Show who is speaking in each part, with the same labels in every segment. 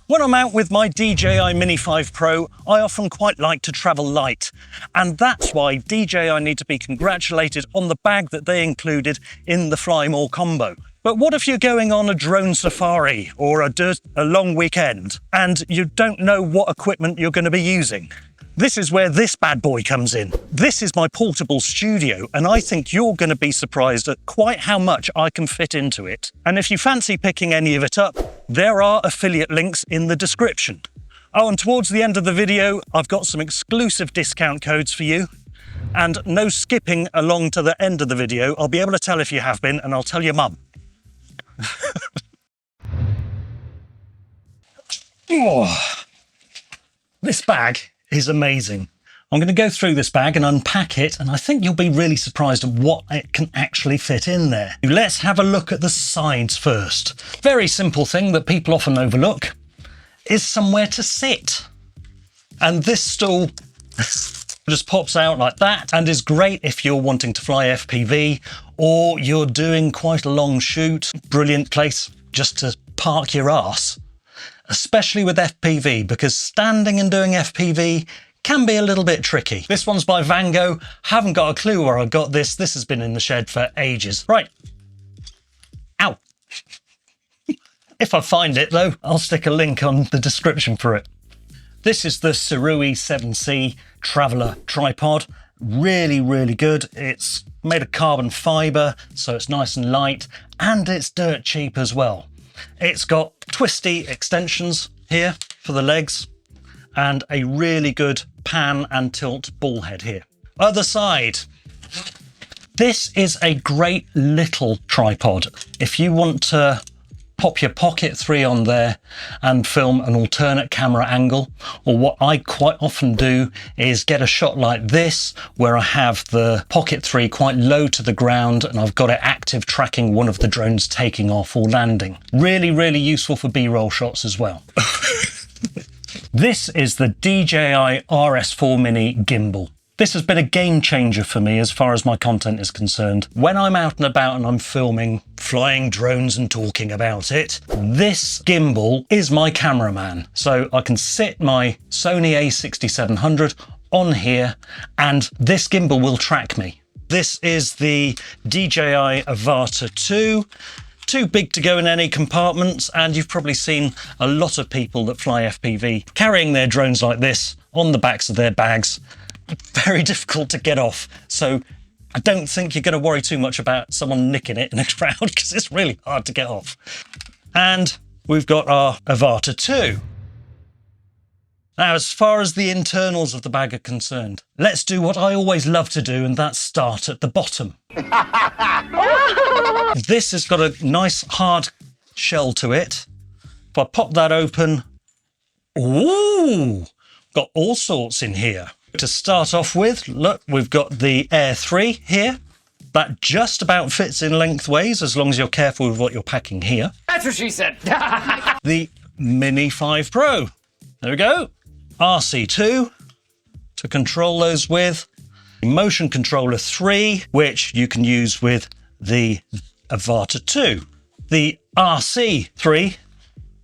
Speaker 1: When I'm out with my DJI Mini 5 Pro, I often quite like to travel light. And that's why DJI need to be congratulated on the bag that they included in the Fly More combo. But what if you're going on a drone safari or a long weekend and you don't know what equipment you're going to be using? This is where this bad boy comes in. This is my portable studio, and I think you're going to be surprised at quite how much I can fit into it. And if you fancy picking any of it up, there are affiliate links in the description. Oh, and towards the end of the video, I've got some exclusive discount codes for you. And no skipping along to the end of the video. I'll be able to tell if you have been, and I'll tell your mum. Oh, this bag is amazing. I'm going to go through this bag and unpack it, and I think you'll be really surprised at what it can actually fit in there. Let's have a look at the sides first. Very simple thing that people often overlook is somewhere to sit. And this stool just pops out like that and is great if you're wanting to fly FPV or you're doing quite a long shoot. Brilliant place just to park your arse. Especially with FPV, because standing and doing FPV can be a little bit tricky. This one's by Vango. Haven't got a clue where I got this. This has been in the shed for ages. Right. Ow. If I find it though, I'll stick a link on the description for it. This is the Surui 7C Traveller tripod. Really, really good. It's made of carbon fibre, so it's nice and light, and it's dirt cheap as well. It's got twisty extensions here for the legs and a really good pan and tilt ball head here. Other side. This is a great little tripod. If you want to pop your Pocket 3 on there and film an alternate camera angle, or what I quite often do is get a shot like this where I have the Pocket 3 quite low to the ground and I've got it active tracking one of the drones taking off or landing. Really, really useful for B-roll shots as well. This is the DJI RS4 Mini gimbal. This has been a game changer for me as far as my content is concerned. When I'm out and about and I'm filming flying drones and talking about it, this gimbal is my cameraman. So I can sit my Sony a6700 on here and this gimbal will track me. This is the DJI Avata 2. Too big to go in any compartments, and you've probably seen a lot of people that fly FPV carrying their drones like this on the backs of their bags. Very difficult to get off, so I don't think you're going to worry too much about someone nicking it in a crowd because it's really hard to get off. And we've got our Avata 2. Now, as far as the internals of the bag are concerned, let's do what I always love to do, and that's start at the bottom. This has got a nice hard shell to it. If I pop that open, ooh, got all sorts in here. To start off with, look, we've got the Air 3 here. That just about fits in lengthways, as long as you're careful with what you're packing here.
Speaker 2: That's what she said.
Speaker 1: The Mini 5 Pro. There we go. RC2 to control those with. Motion Controller 3, which you can use with the Avata 2. The RC3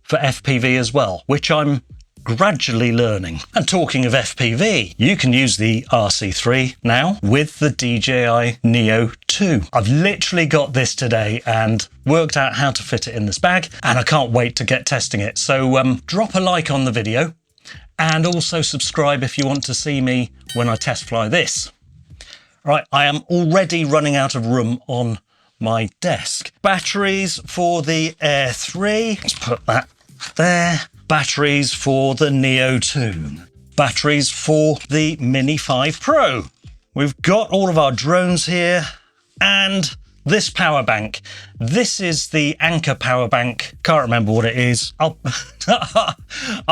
Speaker 1: for FPV as well, which I'm gradually learning. And talking of FPV, you can use the RC3 now with the DJI Neo2. I've literally got this today and worked out how to fit it in this bag, and I can't wait to get testing it. So drop a like on the video and also subscribe if you want to see me when I test fly this. Right, I am already running out of room on my desk. Batteries for the Air 3, let's put that there. Batteries for the Neo2. Batteries for the Mini 5 Pro. We've got all of our drones here and this power bank. This is the Anker power bank. Can't remember what it is. I'll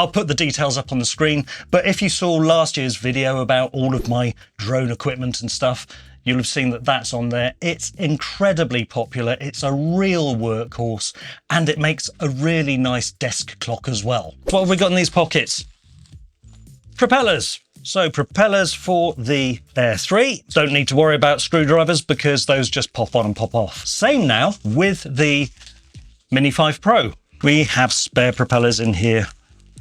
Speaker 1: put the details up on the screen. But if you saw last year's video about all of my drone equipment and stuff, you'll have seen that that's on there. It's incredibly popular. It's a real workhorse and it makes a really nice desk clock as well. What have we got in these pockets? Propellers. So propellers for the Air 3. Don't need to worry about screwdrivers because those just pop on and pop off. Same now with the Mini 5 Pro. We have spare propellers in here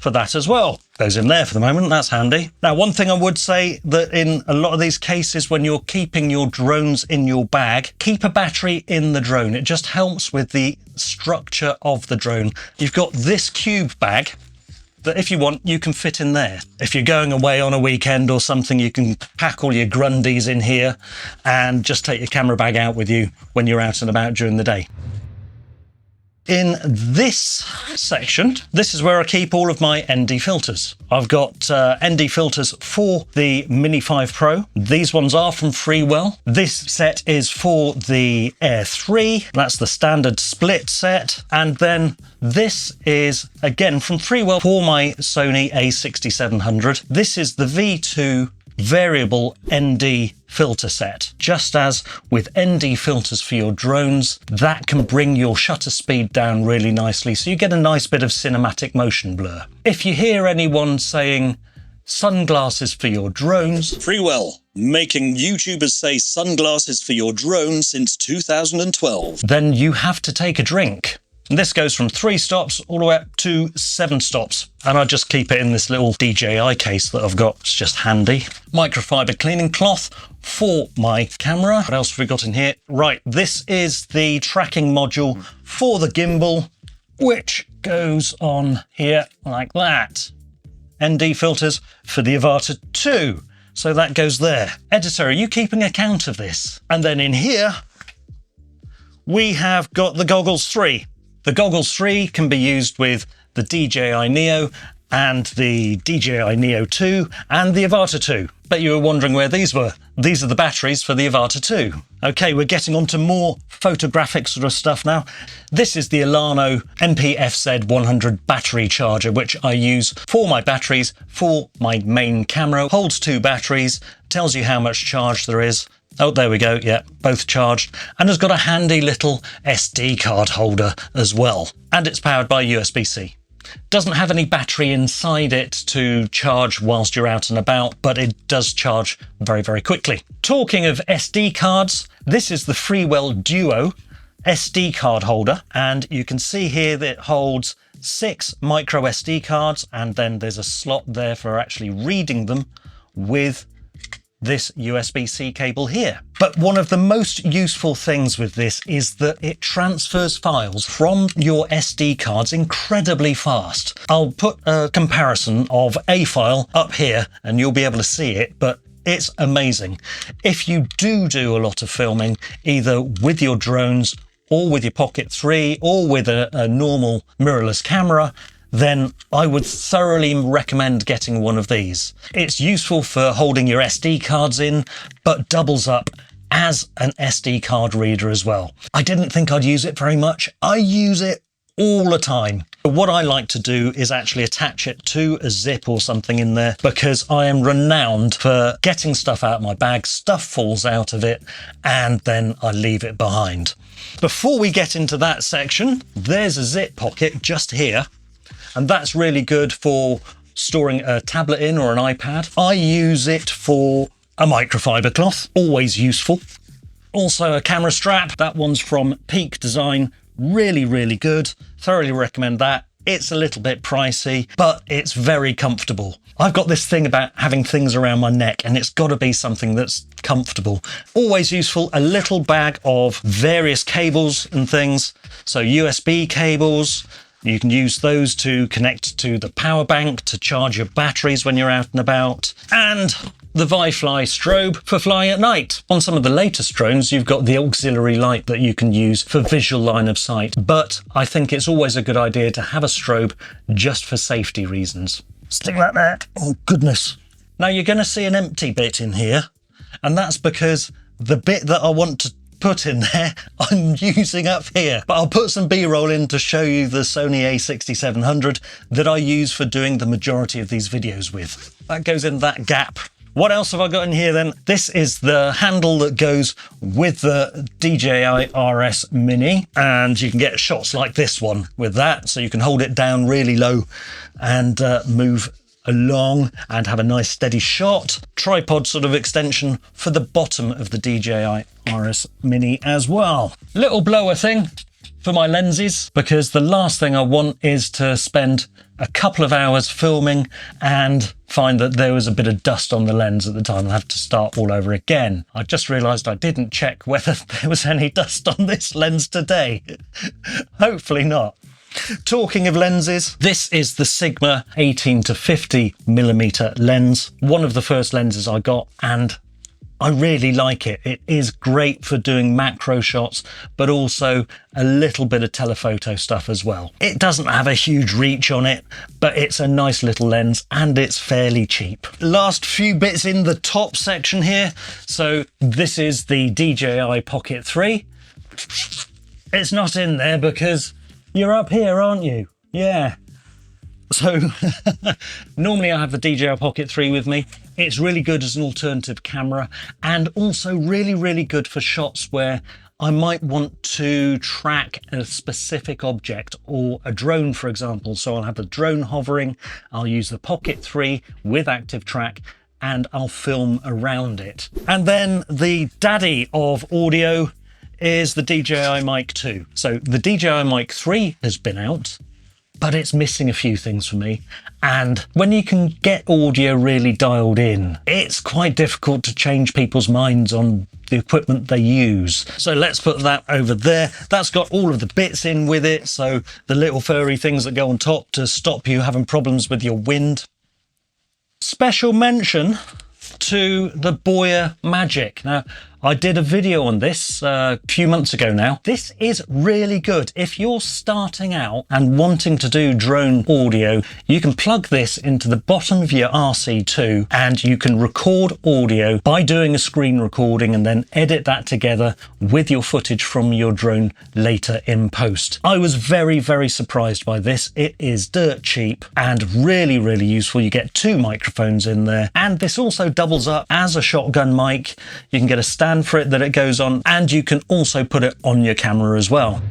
Speaker 1: for that as well. Goes in there for the moment, that's handy. Now, one thing I would say that in a lot of these cases, when you're keeping your drones in your bag, keep a battery in the drone. It just helps with the structure of the drone. You've got this cube bag that if you want, you can fit in there. If you're going away on a weekend or something, you can pack all your grundies in here and just take your camera bag out with you when you're out and about during the day. In this section, this is where I keep all of my ND filters. I've got ND filters for the Mini 5 Pro. These ones are from Freewell. This set is for the Air 3. That's the standard split set. And then this is, again, from Freewell for my Sony a6700. This is the V2 variable ND filter set. Just as with ND filters for your drones, that can bring your shutter speed down really nicely, so you get a nice bit of cinematic motion blur. If you hear anyone saying sunglasses for your drones, Freewell, making YouTubers say sunglasses for your drone since 2012, then you have to take a drink. And this goes from 3 stops all the way up to 7 stops. And I just keep it in this little DJI case that I've got. It's just handy. Microfiber cleaning cloth for my camera. What else have we got in here? Right, this is the tracking module for the gimbal, which goes on here like that. ND filters for the Avata 2. So that goes there. Editor, are you keeping account of this? And then in here, we have got the Goggles 3. The Goggles 3 can be used with the DJI Neo and the DJI Neo2 and the Avata 2. Bet you were wondering where these were. These are the batteries for the Avata 2. Okay, we're getting on to more photographic sort of stuff now. This is the Alano MPFZ100 battery charger, which I use for my batteries for my main camera. Holds 2 batteries, tells you how much charge there is. Oh, there we go. Yeah, both charged. And has got a handy little SD card holder as well. And it's powered by USB-C. Doesn't have any battery inside it to charge whilst you're out and about, but it does charge very, very quickly. Talking of SD cards, this is the Freewell Duo SD card holder. And you can see here that it holds 6 micro SD cards. And then there's a slot there for actually reading them with this USB-C cable here. But one of the most useful things with this is that it transfers files from your SD cards incredibly fast. I'll put a comparison of a file up here and you'll be able to see it, but it's amazing. If you do a lot of filming, either with your drones or with your Pocket 3 or with a normal mirrorless camera, then I would thoroughly recommend getting one of these. It's useful for holding your SD cards in, but doubles up as an SD card reader as well. I didn't think I'd use it very much. I use it all the time. What I like to do is actually attach it to a zip or something in there, because I am renowned for getting stuff out of my bag, stuff falls out of it, and then I leave it behind. Before we get into that section, there's a zip pocket just here. And that's really good for storing a tablet in or an iPad. I use it for a microfiber cloth, always useful. Also a camera strap, that one's from Peak Design, really, really good. Thoroughly recommend that. It's a little bit pricey, but it's very comfortable. I've got this thing about having things around my neck, and it's got to be something that's comfortable. Always useful, a little bag of various cables and things. So USB cables, you can use those to connect to the power bank to charge your batteries when you're out and about. And the ViFly strobe for flying at night. On some of the latest drones, you've got the auxiliary light that you can use for visual line of sight. But I think it's always a good idea to have a strobe just for safety reasons. Stick that there. Oh, goodness. Now you're going to see an empty bit in here. And that's because the bit that I want to put in there, I'm using up here. But I'll put some B-roll in to show you the Sony a6700 that I use for doing the majority of these videos with. That goes in that gap. What else have I got in here then? This is the handle that goes with the DJI RS Mini, and you can get shots like this one with that, so you can hold it down really low and move along and have a nice steady shot. Tripod sort of extension for the bottom of the DJI RS Mini as well. Little blower thing for my lenses, because the last thing I want is to spend a couple of hours filming and find that there was a bit of dust on the lens at the time and have to start all over again. I just realised I didn't check whether there was any dust on this lens today. Hopefully not. Talking of lenses, this is the Sigma 18 to 50mm lens, one of the first lenses I got, and I really like it. It is great for doing macro shots, but also a little bit of telephoto stuff as well. It doesn't have a huge reach on it, but it's a nice little lens and it's fairly cheap. Last few bits in the top section here. So this is the DJI Pocket 3. It's not in there because you're up here, aren't you? Yeah. So normally I have the DJI Pocket 3 with me. It's really good as an alternative camera, and also really, really good for shots where I might want to track a specific object or a drone, for example. So I'll have the drone hovering, I'll use the Pocket 3 with active track, and I'll film around it. And then the daddy of audio is the DJI Mic 2. So the DJI Mic 3 has been out, but it's missing a few things for me. And when you can get audio really dialed in, it's quite difficult to change people's minds on the equipment they use. So let's put that over there. That's got all of the bits in with it. So the little furry things that go on top to stop you having problems with your wind. Special mention to the Boya Magic. Now, I did a video on this a few months ago now. This is really good. If you're starting out and wanting to do drone audio, you can plug this into the bottom of your RC2 and you can record audio by doing a screen recording and then edit that together with your footage from your drone later in post. I was very, very surprised by this. It is dirt cheap and really, really useful. You get two microphones in there, and this also doubles up as a shotgun mic. You can get a stand for it that it goes on, and you can also put it on your camera as well.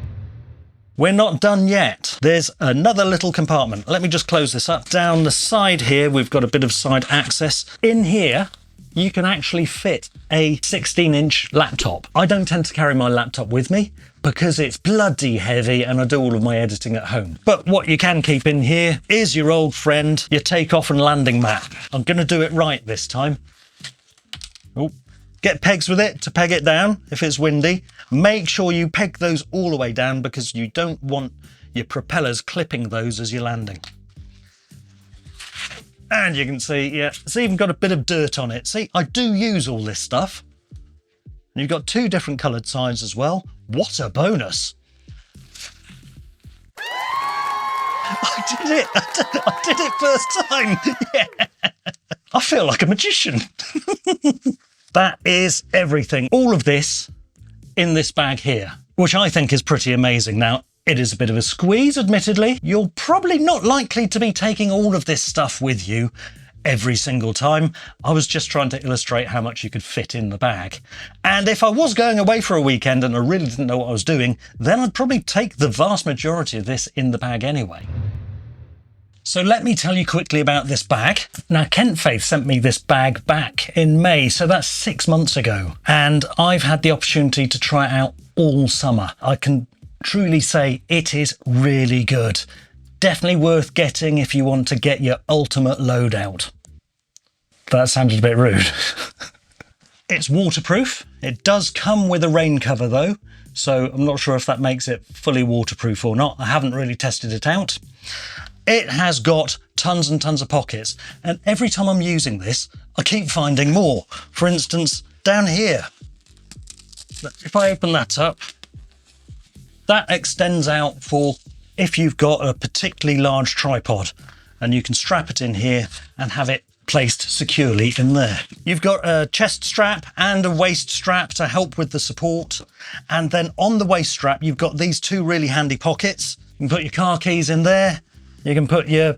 Speaker 1: We're not done yet. There's another little compartment. Let me just close this up. Down the side here, we've got a bit of side access. In here, you can actually fit a 16-inch laptop. I don't tend to carry my laptop with me because it's bloody heavy and I do all of my editing at home. But what you can keep in here is your old friend, your takeoff and landing mat. I'm gonna do it right this time. Oh. Get pegs with it to peg it down if it's windy. Make sure you peg those all the way down because you don't want your propellers clipping those as you're landing. And you can see, yeah, it's even got a bit of dirt on it. See, I do use all this stuff. And you've got two different coloured sides as well. What a bonus. I did it. I did it first time. Yeah. I feel like a magician. That is everything. All of this in this bag here, which I think is pretty amazing. Now, it is a bit of a squeeze, admittedly. You're probably not likely to be taking all of this stuff with you every single time. I was just trying to illustrate how much you could fit in the bag. And if I was going away for a weekend and I really didn't know what I was doing, then I'd probably take the vast majority of this in the bag anyway. So let me tell you quickly about this bag. Now, Kentfaith sent me this bag back in May, so that's 6 months ago. And I've had the opportunity to try it out all summer. I can truly say it is really good. Definitely worth getting if you want to get your ultimate loadout. That sounded a bit rude. It's waterproof. It does come with a rain cover though, so I'm not sure if that makes it fully waterproof or not. I haven't really tested it out. It has got tons and tons of pockets, and every time I'm using this, I keep finding more. For instance, down here, if I open that up, that extends out for if you've got a particularly large tripod, and you can strap it in here and have it placed securely in there. You've got a chest strap and a waist strap to help with the support, and then on the waist strap, you've got these two really handy pockets. You can put your car keys in there. You can put your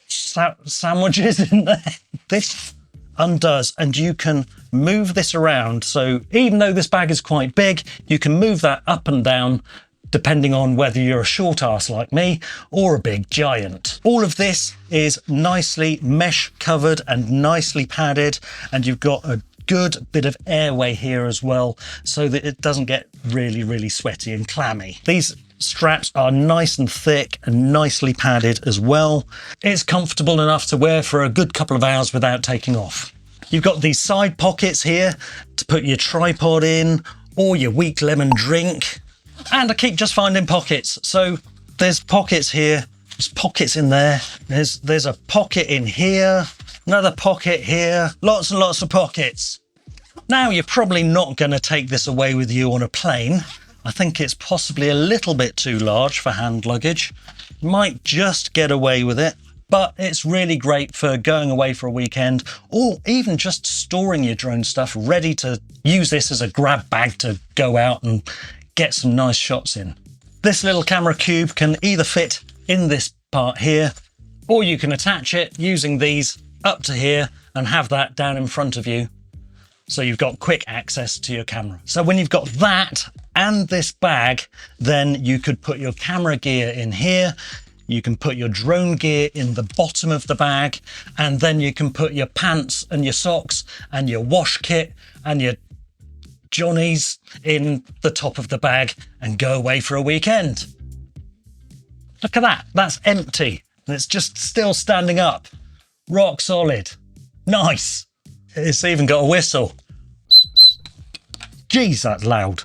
Speaker 1: sandwiches in there. This undoes and you can move this around. So even though this bag is quite big, you can move that up and down depending on whether you're a short ass like me or a big giant. All of this is nicely mesh covered and nicely padded, and you've got a good bit of airway here as well, so that it doesn't get really, really sweaty and clammy. These straps are nice and thick and nicely padded as well. It's comfortable enough to wear for a good couple of hours without taking off. You've got these side pockets here to put your tripod in or your weak lemon drink. And I keep just finding pockets. So there's pockets here, there's pockets in there, there's a pocket in here, another pocket here, lots and lots of pockets. Now, you're probably not going to take this away with you on a plane. I think it's possibly a little bit too large for hand luggage. You might just get away with it, but it's really great for going away for a weekend, or even just storing your drone stuff, ready to use this as a grab bag to go out and get some nice shots in. This little camera cube can either fit in this part here, or you can attach it using these up to here and have that down in front of you, so you've got quick access to your camera. So when you've got that and this bag, then you could put your camera gear in here, you can put your drone gear in the bottom of the bag, and then you can put your pants and your socks and your wash kit and your johnnies in the top of the bag and go away for a weekend. Look at that, that's empty. And it's just still standing up. Rock solid. Nice. It's even got a whistle. Geez, that's loud.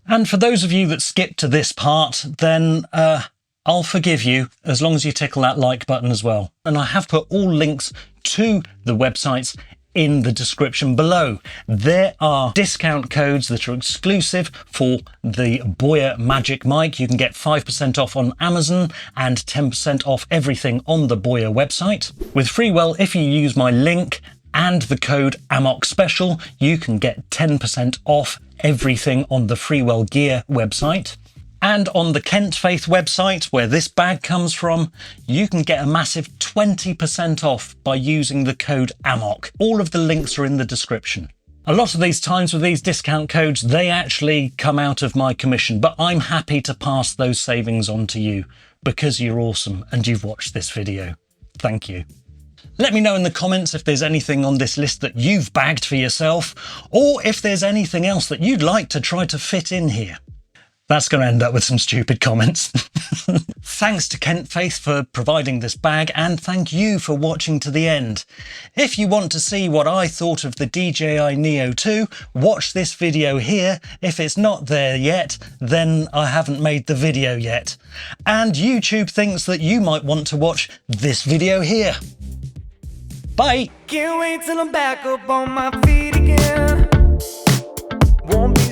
Speaker 1: And for those of you that skipped to this part, then I'll forgive you as long as you tickle that like button as well. And I have put all links to the websites in the description below. There are discount codes that are exclusive for the Boya Magic Mic. You can get 5% off on Amazon and 10% off everything on the Boya website. With Freewell, if you use my link and the code AMOC Special, you can get 10% off everything on the Freewell Gear website. And on the Kentfaith website, where this bag comes from, you can get a massive 20% off by using the code AMOC. All of the links are in the description. A lot of these times with these discount codes, they actually come out of my commission, but I'm happy to pass those savings on to you because you're awesome and you've watched this video. Thank you. Let me know in the comments if there's anything on this list that you've bagged for yourself, or if there's anything else that you'd like to try to fit in here. That's going to end up with some stupid comments. Thanks to Kentfaith for providing this bag, and thank you for watching to the end. If you want to see what I thought of the DJI Neo2, watch this video here. If it's not there yet, then I haven't made the video yet. And YouTube thinks that you might want to watch this video here. Bye!
Speaker 2: Can't wait till I'm back up on my feet again. Won't be